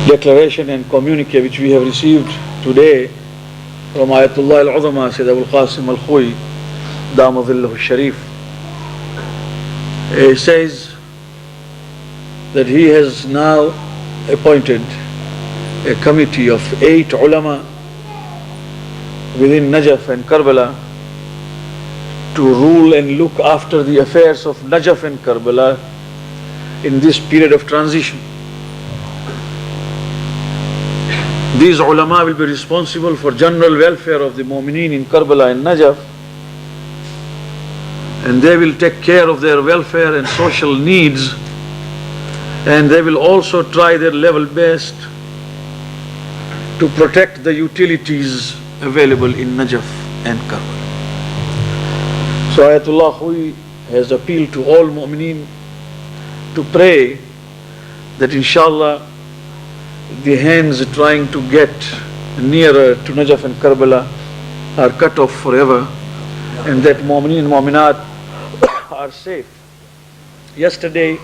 declaration and communique which we have received today from Ayatullah al-Uzama Sayyid Abul Qasim al-Khuy Damadillah al-Sharif. He says that he has now appointed a committee of 8 ulama within Najaf and Karbala to rule and look after the affairs of Najaf and Karbala in this period of transition. These ulama will be responsible for general welfare of the mu'mineen in Karbala and Najaf, and they will take care of their welfare and social needs, and they will also try their level best to protect the utilities available in Najaf and Karbala. So Ayatullah Khuy has appealed to all mu'mineen to pray that inshallah the hands trying to get nearer to Najaf and Karbala are cut off forever, and that mu'mineen and mu'minat are safe. Yesterday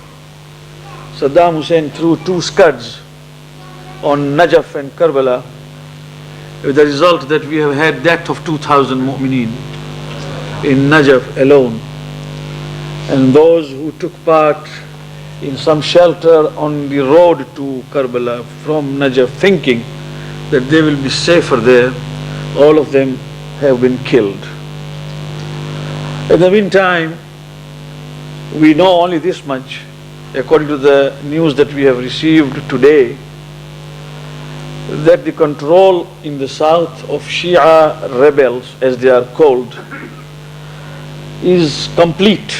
Saddam Hussein threw 2 scuds on Najaf and Karbala, with the result that we have had death of 2,000 mu'mineen in Najaf alone, and those who took part in some shelter on the road to Karbala from Najaf thinking that they will be safer there, all of them have been killed. In the meantime, we know only this much, according to the news that we have received today, that the control in the south of Shia rebels, as they are called, is complete,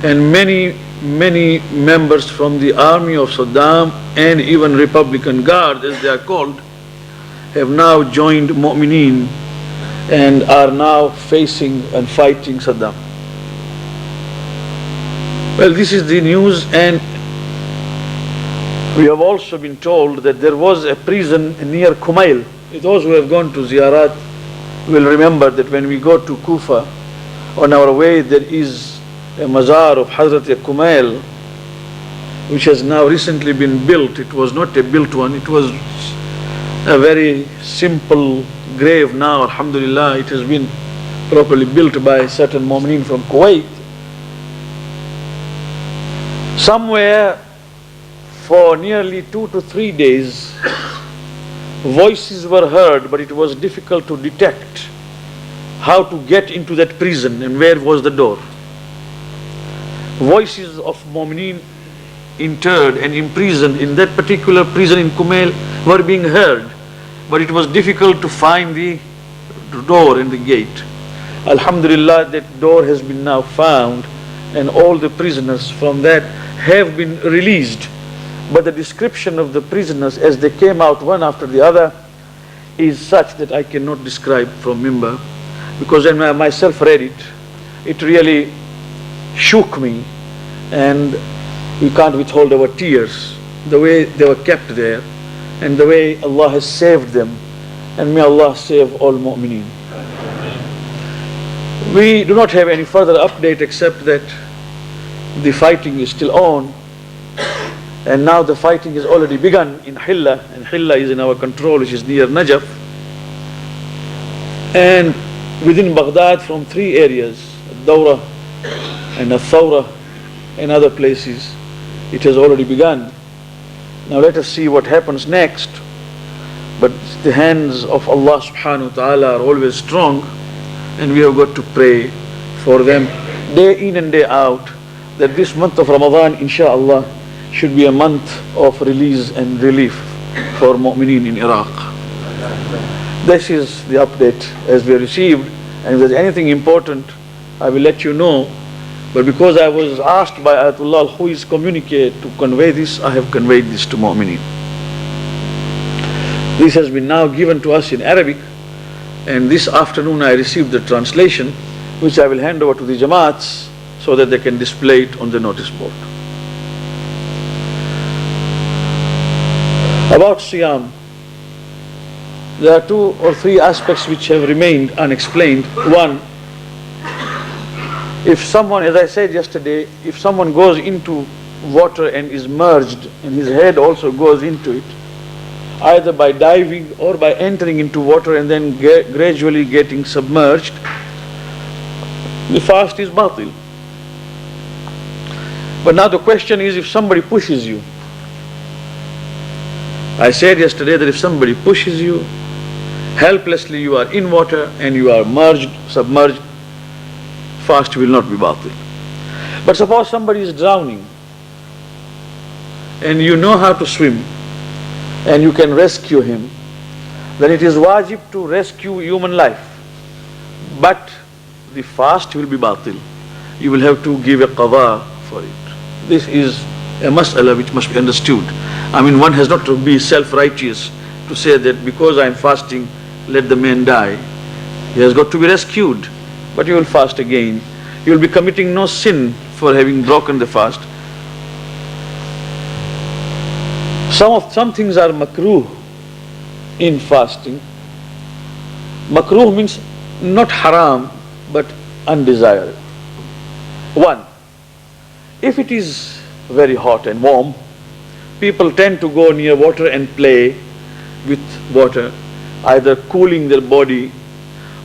and many members from the army of Saddam and even Republican Guard, as they are called, have now joined mu'mineen and are now facing and fighting Saddam. Well, this is the news, and we have also been told that there was a prison near Kumail. Those who have gone to Ziyarat will remember that when we go to Kufa, on our way there is a mazar of Hazrat Kumail, which has now recently been built. It was not a built one, it was a very simple grave. Now, alhamdulillah, it has been properly built by certain mu'mineen from Kuwait. Somewhere for nearly 2 to 3 days, voices were heard, but it was difficult to detect how to get into that prison and where was the door. Voices of mu'mineen interred and imprisoned in that particular prison in Kumail were being heard, but it was difficult to find the door and the gate. Alhamdulillah, that door has been now found, and all the prisoners from that have been released. But the description of the prisoners as they came out one after the other is such that I cannot describe from Mimbar, because when I myself read it, it really shook me, and we can't withhold our tears, the way they were kept there and the way Allah has saved them, and may Allah save all mu'mineen. We do not have any further update except that the fighting is still on, and now the fighting has already begun in Hilla, and Hilla is in our control, which is near Najaf, and within Baghdad from 3 areas, Dawra and Al-Thawra and other places, it has already begun. Now let us see what happens next, but the hands of Allah subhanahu wa ta'ala are always strong, and we have got to pray for them day in and day out, that this month of Ramadan, inshaAllah, should be a month of release and relief for mu'mineen in Iraq. This is the update as we received, and if there's anything important, I will let you know. But because I was asked by Ayatullah Al-Khuy's communique to convey this, I have conveyed this to mu'mineen. This has been now given to us in Arabic, and this afternoon I received the translation, which I will hand over to the Jamaats so that they can display it on the notice board. About Siyam, there are 2 or 3 aspects which have remained unexplained. One, if someone, as I said yesterday, if someone goes into water and is merged, and his head also goes into it, either by diving or by entering into water and then gradually getting submerged, the fast is batil. But now the question is, if somebody pushes you, I said yesterday that if somebody pushes you, helplessly you are in water and you are submerged, fast will not be batil. But suppose somebody is drowning and you know how to swim and you can rescue him, then it is wajib to rescue human life. But the fast will be batil. You will have to give a qada for it. This is a mas'ala which must be understood. I mean, one has not to be self-righteous to say that because I am fasting, let the man die. He has got to be rescued, but you will fast again. You will be committing no sin for having broken the fast. Some things are makruh in fasting. Makruh means not haram, but undesired. One, if it is very hot and warm, people tend to go near water and play with water, either cooling their body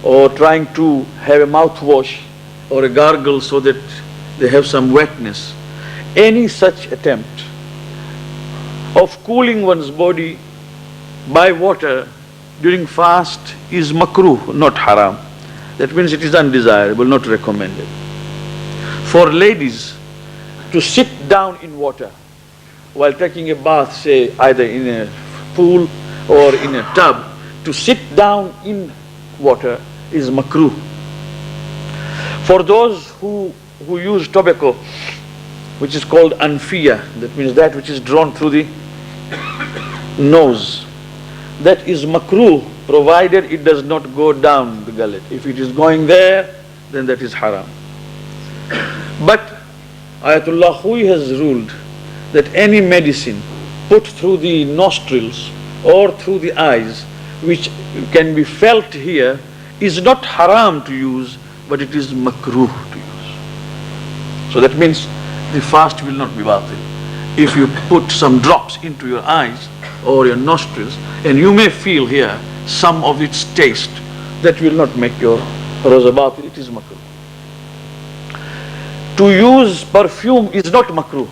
or trying to have a mouthwash or a gargle so that they have some wetness. Any such attempt of cooling one's body by water during fast is makruh, not haram. That means it is undesirable, not recommended. For ladies to sit down in water while taking a bath, say either in a pool or in a tub, to sit down in water is makruh. For those who use tobacco, which is called anfiya, that means that which is drawn through the nose, that is makruh, provided it does not go down the gullet. If it is going there, then that is haram. But Ayatollah Hui has ruled that any medicine put through the nostrils or through the eyes, which can be felt here, is not haram to use, but it is makruh to use. So that means the fast will not be batil. If you put some drops into your eyes or your nostrils, and you may feel here some of its taste, that will not make your roza batil, it is makruh. To use perfume is not makruh.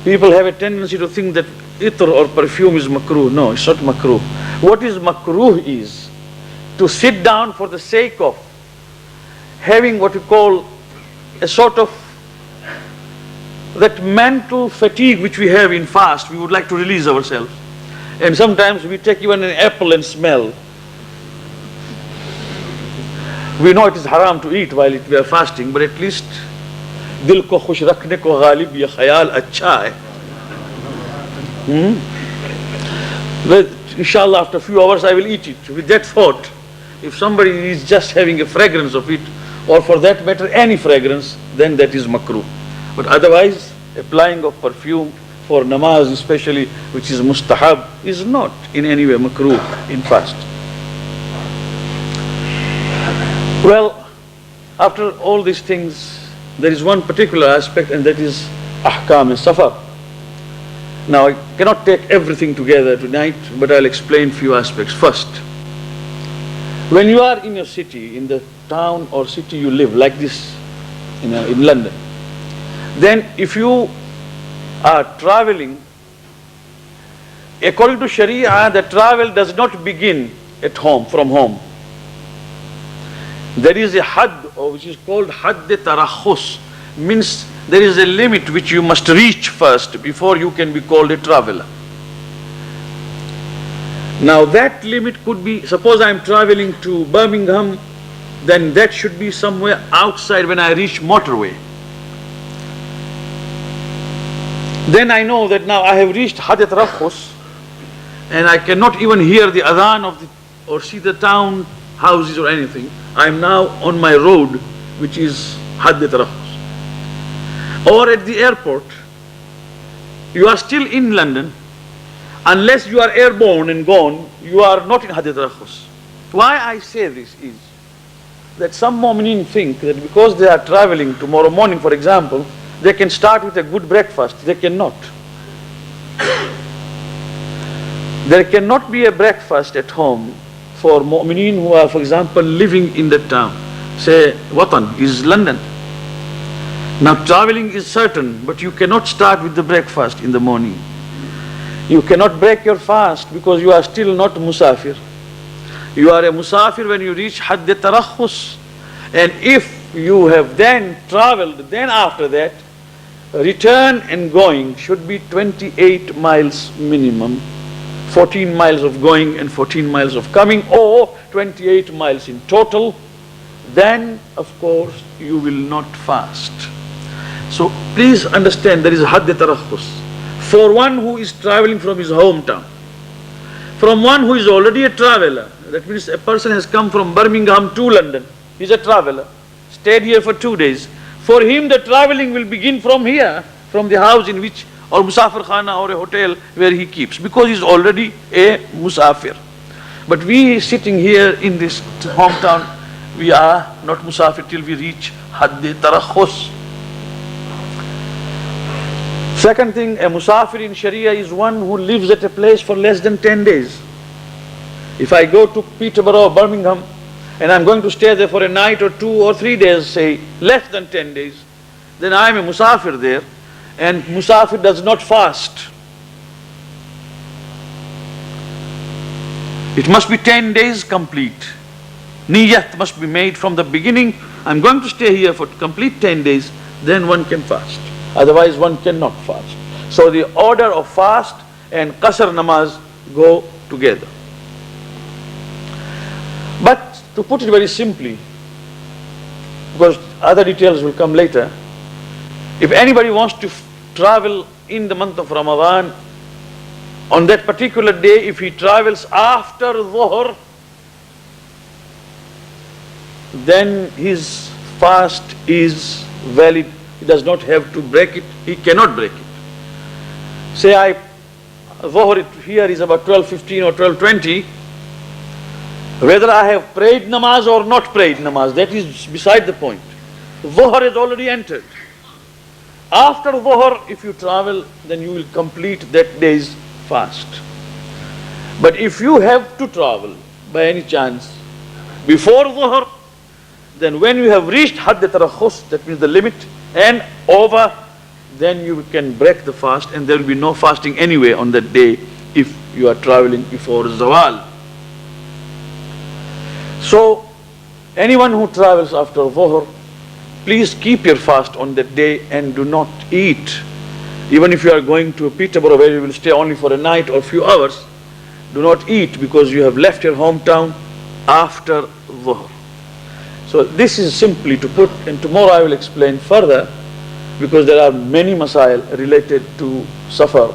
People have a tendency to think that itr or perfume is makruh. No, it's not makruh. What is makruh is to sit down for the sake of having what we call a sort of that mental fatigue which we have in fast. We would like to release ourselves, and sometimes we take even an apple and smell. We know it is haram to eat while we are fasting, but at least dil ko khush rakhne ko ghalib ye khayal acha hai. But inshallah after a few hours I will eat it with that thought. If somebody is just having a fragrance of it, or for that matter any fragrance, then that is makruh. But otherwise, applying of perfume for namaz especially, which is mustahab, is not in any way makruh in fast. Well, after all these things, there is one particular aspect, and that is ahkam al-safar. Now, I cannot take everything together tonight, but I'll explain few aspects. First, when you are in your city, in the town or city you live, like this in London, then if you are traveling, according to Sharia, the travel does not begin at home, from home. There is a had, which is called had-e-tarakhus, means there is a limit which you must reach first before you can be called a traveler. Now that limit could be, suppose I am traveling to Birmingham, then that should be somewhere outside when I reach motorway. Then I know that now I have reached had-e-tarakhus, and I cannot even hear the adhan of or see the town houses or anything. I am now on my road, which is had-e-tarakhus. Or at the airport, you are still in London. Unless you are airborne and gone, you are not in had-e-tarakhus. Why I say this is that some mu'mineen think that because they are traveling tomorrow morning, for example, They can start with a good breakfast. They cannot. There cannot be a breakfast at home for mu'mineen who are, for example, living in the town. Say, Watan is London. Now traveling is certain, but you cannot start with the breakfast in the morning. You cannot break your fast because you are still not musafir. You are a musafir when you reach Hadd Tarakhus. And if you have then traveled, then after that, return and going should be 28 miles minimum. 14 miles of going and 14 miles of coming, or 28 miles in total. Then, of course, you will not fast. So please understand, there is Hadd Tarakhus. For one who is traveling from his hometown, from one who is already a traveler, that means a person has come from Birmingham to London, he is a traveler, stayed here for 2 days. For him the traveling will begin from here, from the house in which, or Musafir Khana or a hotel where he keeps, because he is already a Musafir. But we sitting here in this hometown, we are not Musafir till we reach Hadd Tarakhus. Second thing, a Musafir in Sharia is one who lives at a place for less than 10 days. If I go to Peterborough or Birmingham and I'm going to stay there for a night or 2 or 3 days, say less than 10 days, then I am a Musafir there, and Musafir does not fast. It must be 10 days complete. Niyat must be made from the beginning. I'm going to stay here for complete 10 days, then one can fast. Otherwise one cannot fast. So the order of fast and qasr namaz go together. But to put it very simply, because other details will come later, if anybody wants to travel in the month of Ramadan, on that particular day, if he travels after Dhuhr, then his fast is valid. He does not have to break it. He cannot break it. Say Dhuhr here is about 12:15 or 12:20. Whether I have prayed namaz or not prayed namaz, that is beside the point. Dhuhr has already entered. After Dhuhr, if you travel, then you will complete that day's fast. But if you have to travel by any chance before Dhuhr, then when you have reached Hadd Tarakhus, that means the limit, and over, then you can break the fast, and there will be no fasting anyway on that day if you are traveling before Zawal. So anyone who travels after Dhuhr, please keep your fast on that day and do not eat. Even if you are going to Peterborough where you will stay only for a night or few hours, do not eat because you have left your hometown after Dhuhr. So this is simply to put, and tomorrow I will explain further, because there are many masail related to safar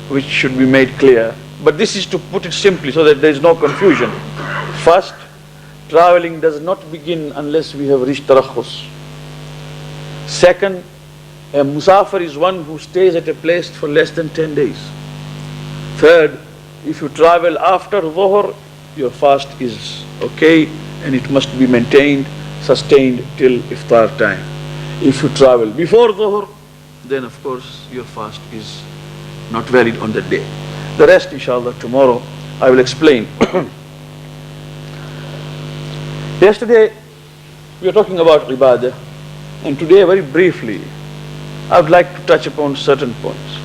which should be made clear. But this is to put it simply so that there is no confusion. First, traveling does not begin unless we have reached Tarakhus. Second, a Musafir is one who stays at a place for less than 10 days. Third, if you travel after Dhuhr, your fast is okay and it must be maintained, sustained till iftar time. If you travel before Dhuhr, then of course your fast is not valid on that day. The rest, inshallah, tomorrow I will explain. Yesterday we were talking about ibadah, and today very briefly I would like to touch upon certain points.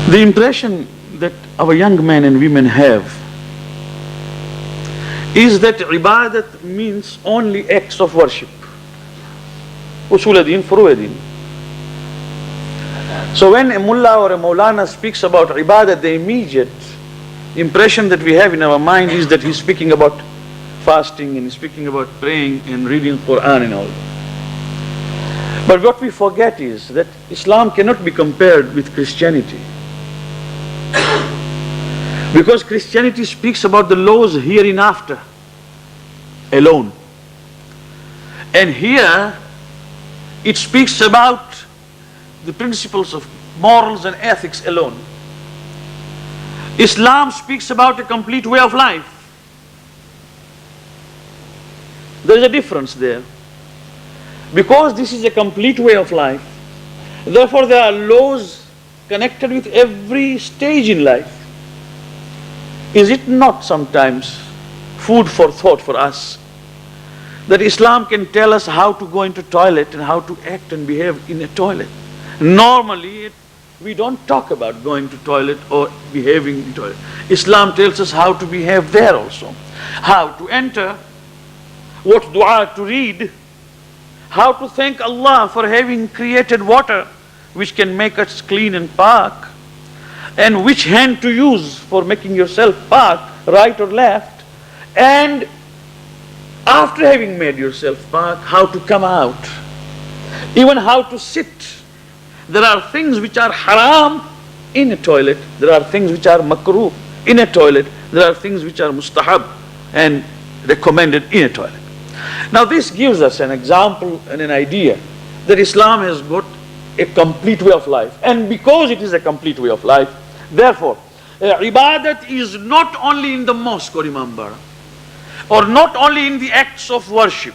The impression that our young men and women have is that ibadat means only acts of worship. Usul din, furu din. So when a mullah or a maulana speaks about ibadat, the immediate impression that we have in our mind is that he's speaking about fasting and he's speaking about praying and reading Quran and all. But what we forget is that Islam cannot be compared with Christianity. Because Christianity speaks about the laws hereinafter alone. And here it speaks about the principles of morals and ethics alone. Islam speaks about a complete way of life. There is a difference there. Because this is a complete way of life, therefore there are laws connected with every stage in life. Is it not sometimes food for thought for us that Islam can tell us how to go into toilet and how to act and behave in a toilet? Normally, we don't talk about going to toilet or behaving in toilet. Islam tells us how to behave there also, how to enter, what dua to read, how to thank Allah for having created water which can make us clean and pak, and which hand to use for making yourself pak, right or left, and after having made yourself pak, how to come out, even how to sit. There are things which are haram in a toilet, there are things which are makruh in a toilet, there are things which are mustahab and recommended in a toilet. Now this gives us an example and an idea that Islam has got a complete way of life, and because it is a complete way of life, therefore ibadat is not only in the mosque or imambara, or not only in the acts of worship.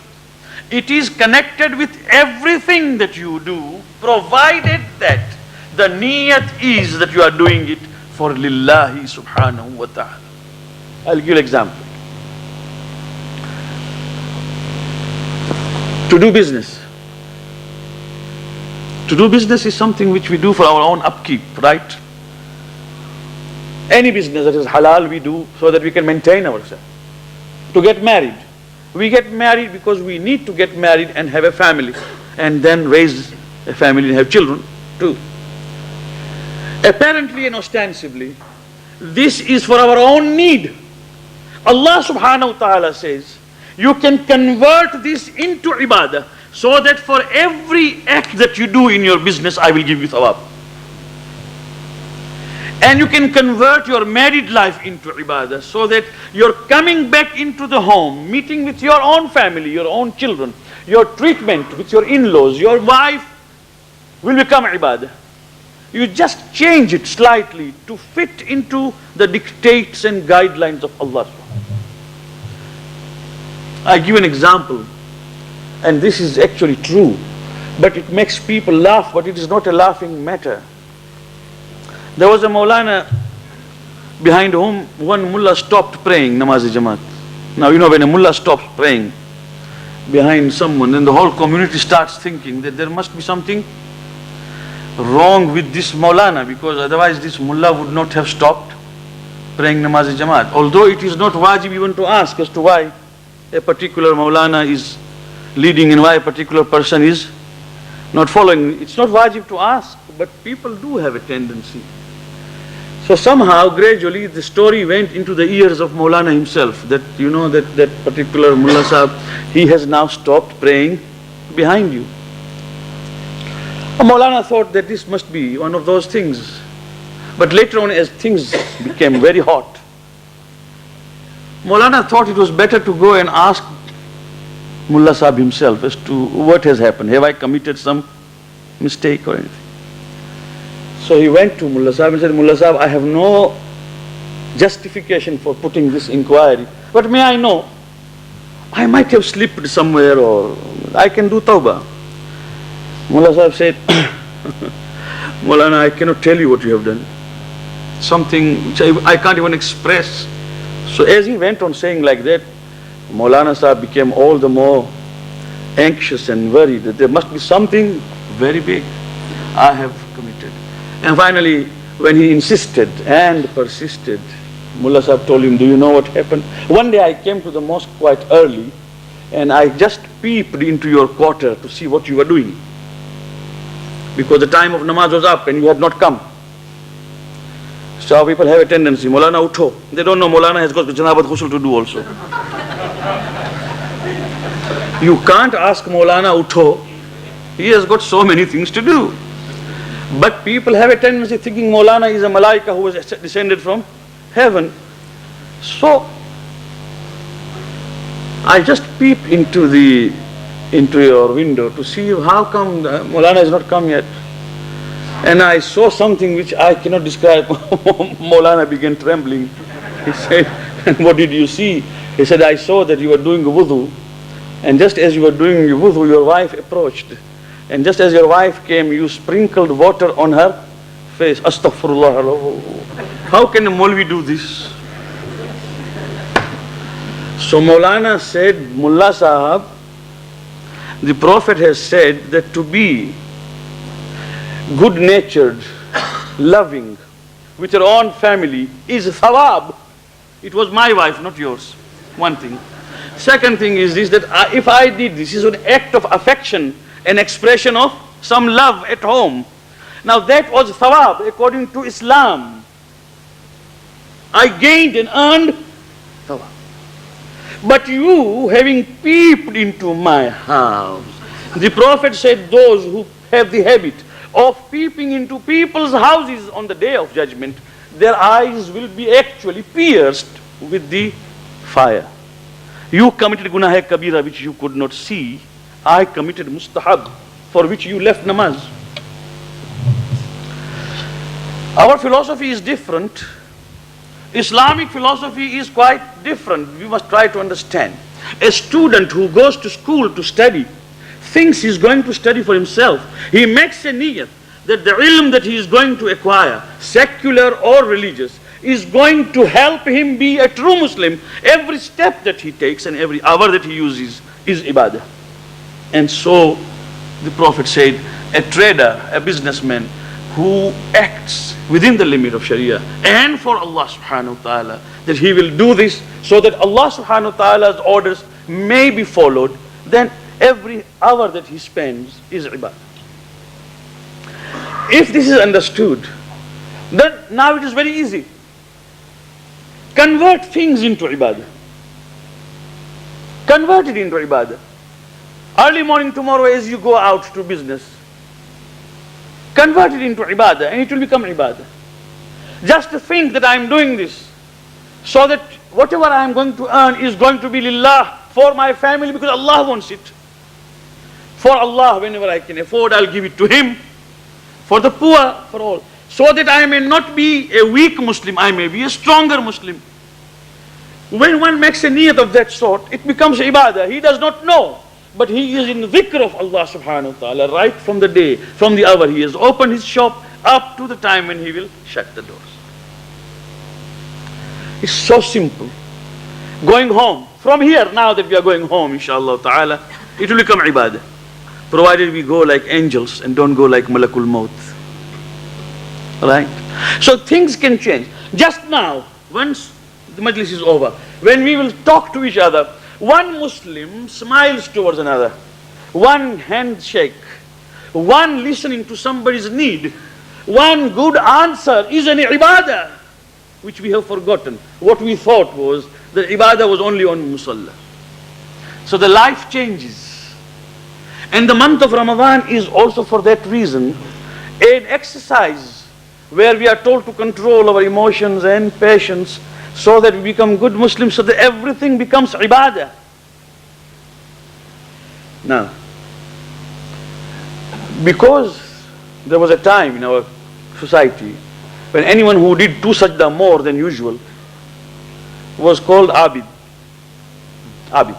It is connected with everything that you do, provided that the niyat is that you are doing it for lillahi subhanahu wa ta'ala. I'll give an example. To do business. To do business is something which we do for our own upkeep, right? Any business that is halal we do so that we can maintain ourselves. To get married. We get married because we need to get married and have a family, and then raise a family and have children too. Apparently and ostensibly, this is for our own need. Allah subhanahu wa ta'ala says, you can convert this into ibadah, so that for every act that you do in your business, I will give you thawab. And you can convert your married life into ibadah, so that you're coming back into the home, meeting with your own family, your own children, your treatment with your in-laws, your wife will become ibadah. You just change it slightly to fit into the dictates and guidelines of Allah. I give an example, and this is actually true, but it makes people laugh, but it is not a laughing matter. There was a Maulana behind whom one mullah stopped praying namaz-e-jamaat. Now you know, when a mullah stops praying behind someone, then the whole community starts thinking that there must be something wrong with this Maulana, because otherwise this mullah would not have stopped praying namaz-e-jamaat. Although it is not wajib even to ask as to why a particular Maulana is leading and why a particular person is not following. It's not wajib to ask, but people do have a tendency. So somehow, gradually, the story went into the ears of Maulana himself, that you know that particular Mullah Sahib, he has now stopped praying behind you. Maulana thought that this must be one of those things. But later on, as things became very hot, Maulana thought it was better to go and ask Mullah Sahib himself as to what has happened. Have I committed some mistake or anything? So he went to Mullah Sahib and said, Mullah Sahib, I have no justification for putting this inquiry, but may I know, I might have slipped somewhere, or I can do tawbah. Mullah Sahib said, Maulana, I cannot tell you what you have done. Something which I can't even express. So as he went on saying like that, Maulana Sahib became all the more anxious and worried that there must be something very big I have committed. And finally, when he insisted and persisted, Mullah Sahib told him, do you know what happened? One day I came to the mosque quite early, and I just peeped into your quarter to see what you were doing, because the time of namaz was up and you had not come. So people have a tendency, Maulana utho. They don't know Maulana has got janabat ghusl to do also. You can't ask Maulana utho. He has got so many things to do. But people have a tendency thinking Maulana is a malaika who was descended from heaven. So I just peeped into your window to see how come Maulana has not come yet. And I saw something which I cannot describe. Maulana began trembling. He said, what did you see? He said, I saw that you were doing wudu, And just as you were doing your wudu, your wife approached. And just as your wife came, you sprinkled water on her face. Astaghfirullah. How can a Maulvi do this? So Maulana said, Mullah Sahab, the Prophet has said that to be good-natured, loving, with your own family is thawab. It was my wife, not yours. One thing. Second thing is this, that if I did this, is an act of affection, an expression of some love at home. Now that was thawab according to Islam. I gained and earned thawab. But you, having peeped into my house, the Prophet said those who have the habit of peeping into people's houses on the day of judgment, their eyes will be actually pierced with the fire. You committed gunah kabira which you could not see. I committed mustahab for which you left namaz. Our philosophy is different. Islamic philosophy is quite different. We must try to understand. A student who goes to school to study thinks he's going to study for himself. He makes a niyat that the ilm that he is going to acquire, secular or religious, is going to help him be a true Muslim. Every step that he takes and every hour that he uses is ibadah. And so the Prophet said, a trader, a businessman who acts within the limit of Sharia and for Allah subhanahu wa ta'ala, that he will do this so that Allah subhanahu wa ta'ala's orders may be followed, then every hour that he spends is ibadah. If this is understood, then now it is very easy. Convert things into ibadah. Convert it into ibadah. Early morning tomorrow as you go out to business, convert it into ibadah and it will become ibadah. Just to think that I am doing this so that whatever I am going to earn is going to be lillah, for my family, because Allah wants it. For Allah, whenever I can afford, I'll give it to Him. For the poor, for all. So that I may not be a weak Muslim, I may be a stronger Muslim. When one makes a niyat of that sort, it becomes ibadah. He does not know, but he is in the dhikr of Allah subhanahu wa ta'ala right from the day, from the hour he has opened his shop up to the time when he will shut the doors. It's so simple. Going home, from here, now that we are going home, inshallah ta'ala, it will become ibadah. Provided we go like angels and don't go like Malakul Maut. Right? So things can change. Just now, once the majlis is over, when we will talk to each other, one Muslim smiles towards another, one handshake, one listening to somebody's need, one good answer is an ibadah, which we have forgotten. What we thought was that ibadah was only on musalla. So the life changes. And the month of Ramadan is also for that reason an exercise where we are told to control our emotions and passions so that we become good Muslims, so that everything becomes ibadah. Now, because there was a time in our society when anyone who did 2 sajda more than usual was called abid. Abid.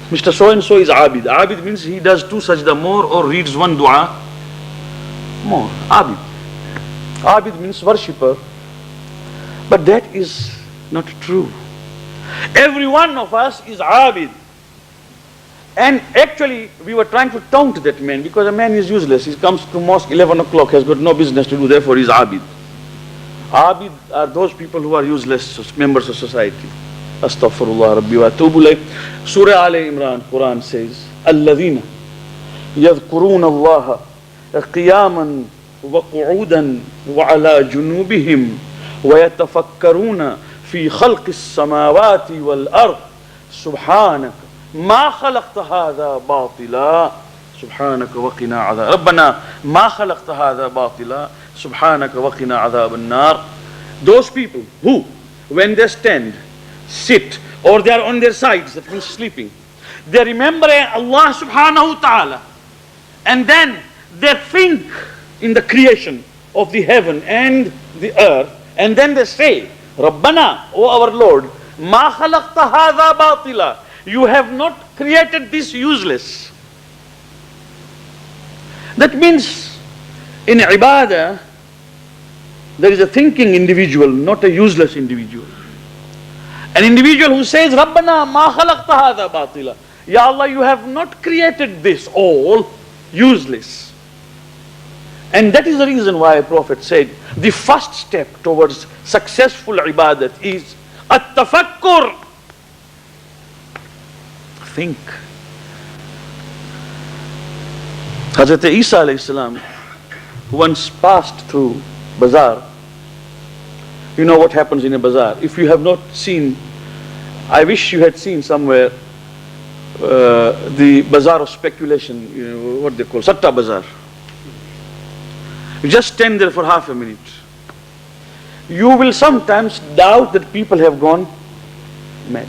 Mr. So-and-so is abid. Abid means he does 2 sajda more or reads 1 dua more. Abid. Abid means worshipper. But that is not true. Every one of us is abid. And actually, we were trying to taunt that man because a man is useless. He comes to mosque 11 o'clock, has got no business to do, therefore he is abid. Abid are those people who are useless members of society. Astaghfirullah Rabbi wa atubu ilayh. Surah Al-Imran, Quran says, Alladhina yadhkuruna Allah qiyaman wa qu'udan wa ala junubihim wa yatafakkaruna fi khalqis samawati wal ard subhanaka ma khalaqta hadha batila subhanaka wa qina adhab Rabbana ma khalaqta hadha batila subhanaka wa qina adhab an-nar. Those people who, when they stand, sit, or they are on their sides, that means sleeping, they remember Allah subhanahu wa ta'ala, and then they think in the creation of the heaven and the earth, and then they say, Rabbana, O our Lord, ma khalaqta hadha batila, you have not created this useless. That means in ibadah, there is a thinking individual, not a useless individual. An individual who says, Rabbana ma khalaqta hadha batila. Ya Allah, you have not created this all useless. And that is the reason why a Prophet said, the first step towards successful ibadat is at-tafakkur. Think. Hazrat Isa alayhi salam once passed through bazaar. You know what happens in a bazaar. If you have not seen, I wish you had seen somewhere the bazaar of speculation, you know, what they call, Satta Bazaar. You just stand there for half a minute. You will sometimes doubt that people have gone mad.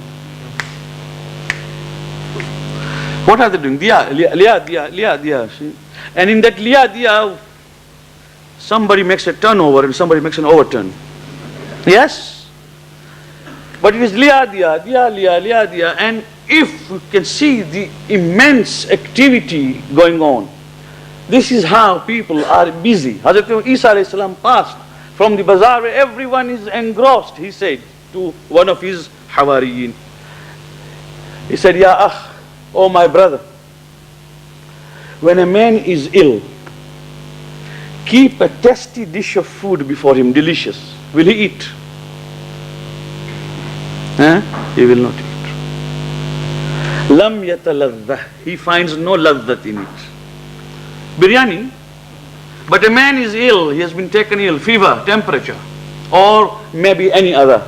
What are they doing? Diya. See? And in that diya, somebody makes a turnover and somebody makes an overturn. Yes? But it is diya. And if you can see the immense activity going on, this is how people are busy. Hazrat Isa alayhi salam passed from the bazaar where everyone is engrossed. He said to one of his Hawariyin, he said, Ya akh, oh my brother, when a man is ill, keep a tasty dish of food before him, delicious. Will he eat? He will not eat. Lam yataladdah. He finds no ladhat in it. Biryani. But a man is ill, he has been taken ill, fever, temperature, or maybe any other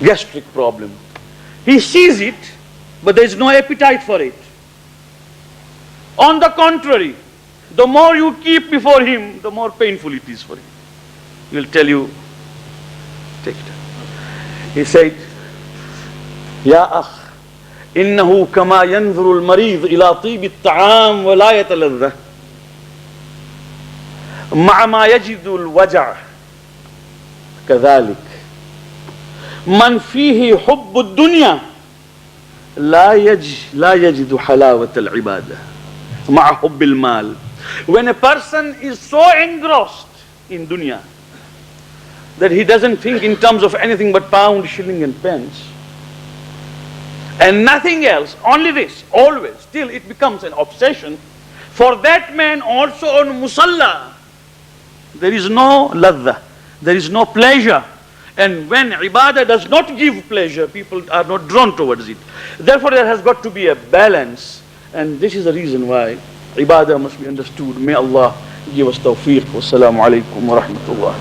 gastric problem. He sees it, but there is no appetite for it. On the contrary, the more you keep before him, the more painful it is for him. He will tell you, take it. He said, Ya akh, innahu kama yanzuru al-marid ila tibi at-ta'am wa la yataladdah ma'a ma yajidu al-waja' kadhalik man fihi hubb ad-dunya la yajidu halawat al-ibadah ma'a hubb al-mal. When a person is so engrossed in dunya that he doesn't think in terms of anything but pound, shilling and pence, and nothing else, only this, always, till it becomes an obsession, for that man also on musalla, there is no ladha, there is no pleasure. And when ibadah does not give pleasure, people are not drawn towards it. Therefore there has got to be a balance, and this is the reason why ibadah must be understood. May Allah give us tawfiq. Wassalamu alaikum wa rahmatullah.